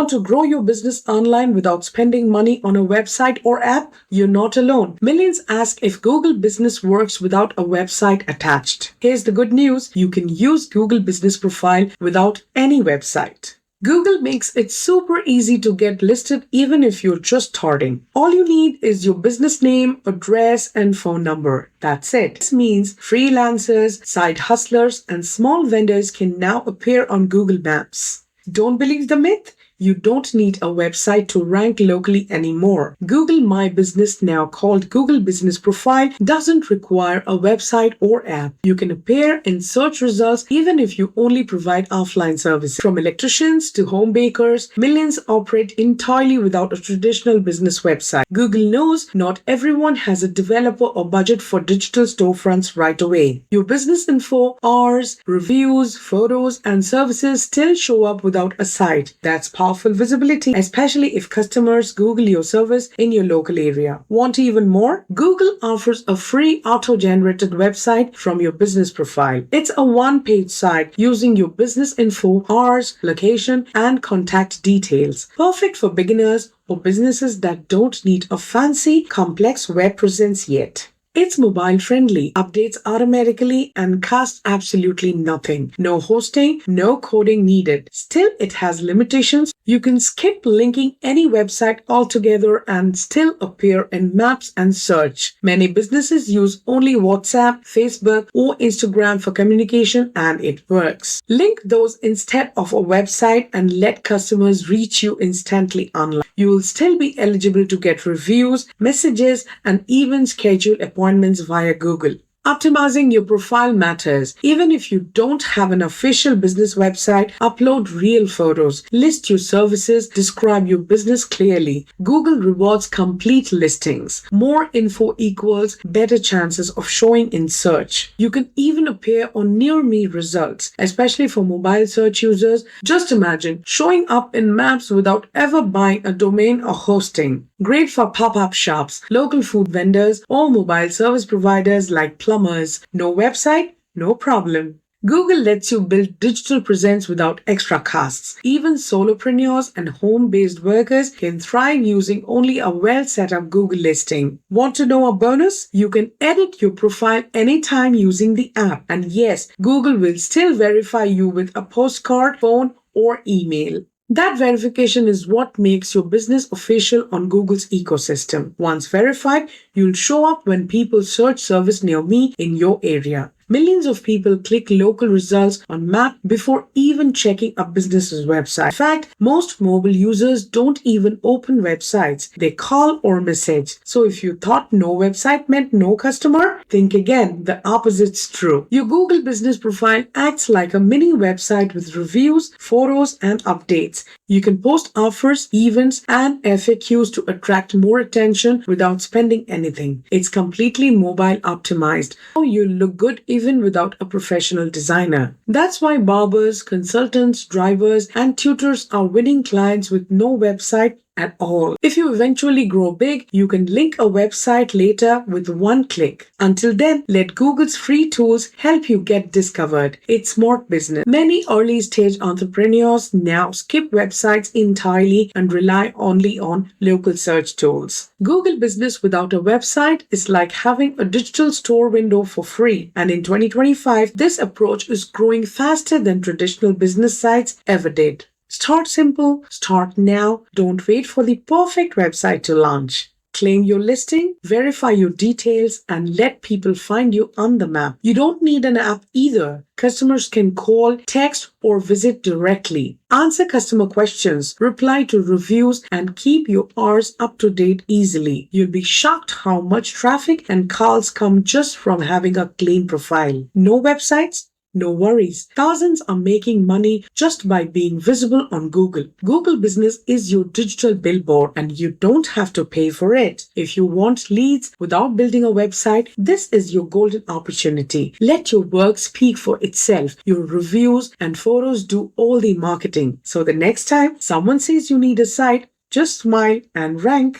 Want to grow your business online without spending money on a website or app? You're not alone. Millions ask if Google Business works without a website attached. Here's the good news. You can use Google Business Profile without any website. Google makes it super easy to get listed even if you're just starting. All you need is your business name, address, and phone number. That's it. This means freelancers, side hustlers, and small vendors can now appear on Google Maps. Don't believe the myth? You don't need a website to rank locally anymore. Google My Business, now called Google Business Profile, doesn't require a website or app. You can appear in search results even if you only provide offline services. From electricians to home bakers, millions operate entirely without a traditional business website. Google knows not everyone has a developer or budget for digital storefronts right away. Your business info, hours, reviews, photos, and services still show up without a site. That's powerful visibility, especially if customers Google your service in your local area. Want even more? Google offers a free auto-generated website from your business profile. It's a one-page site using your business info, hours, location, and contact details. Perfect for beginners or businesses that don't need a fancy, complex web presence yet. It's mobile friendly, updates automatically, and costs absolutely nothing. No hosting, no coding needed. Still, it has limitations. You can skip linking any website altogether and still appear in maps and search. Many businesses use only WhatsApp, Facebook, or Instagram for communication, and it works. Link those instead of a website and let customers reach you instantly online. You will still be eligible to get reviews, messages, and even schedule appointments via Google. Optimizing your profile matters. Even if you don't have an official business website, upload real photos, list your services, describe your business clearly. Google rewards complete listings. More info equals better chances of showing in search. You can even appear on Near Me results, especially for mobile search users. Just imagine showing up in maps without ever buying a domain or hosting. Great for pop-up shops, local food vendors, or mobile service providers like plumbers. No website? No problem. Google lets you build digital presence without extra costs. Even solopreneurs and home-based workers can thrive using only a well-set-up Google listing. Want to know a bonus? You can edit your profile anytime using the app. And yes, Google will still verify you with a postcard, phone, or email. That verification is what makes your business official on Google's ecosystem. Once verified, you'll show up when people search service near me in your area. Millions of people click local results on map before even checking a business's website. In fact, most mobile users don't even open websites. They call or message. So if you thought no website meant no customer, think again. The opposite's true. Your Google Business Profile acts like a mini website with reviews, photos, and updates. You can post offers, events, and FAQs to attract more attention without spending anything. It's completely mobile optimized. So you'll look good even without a professional designer. That's why barbers, consultants, drivers, and tutors are winning clients with no website at all. If you eventually grow big, you can link a website later with one click. Until then, let Google's free tools help you get discovered. It's smart business. Many early stage entrepreneurs now skip websites entirely and rely only on local search tools. Google Business without a website is like having a digital store window for free. And in 2025, this approach is growing faster than traditional business sites ever did. Start simple, start now. Don't wait for the perfect website to launch. Claim your listing, verify your details, and let people find you on the map. You don't need an app either. Customers can call, text, or visit directly. Answer customer questions, reply to reviews, and keep your hours up to date easily. You'll be shocked how much traffic and calls come just from having a clean profile. No websites? No worries. Thousands are making money just by being visible on Google. Google Business is your digital billboard and you don't have to pay for it. If you want leads without building a website, this is your golden opportunity. Let your work speak for itself. Your reviews and photos do all the marketing. So the next time someone says you need a site, just smile and rank.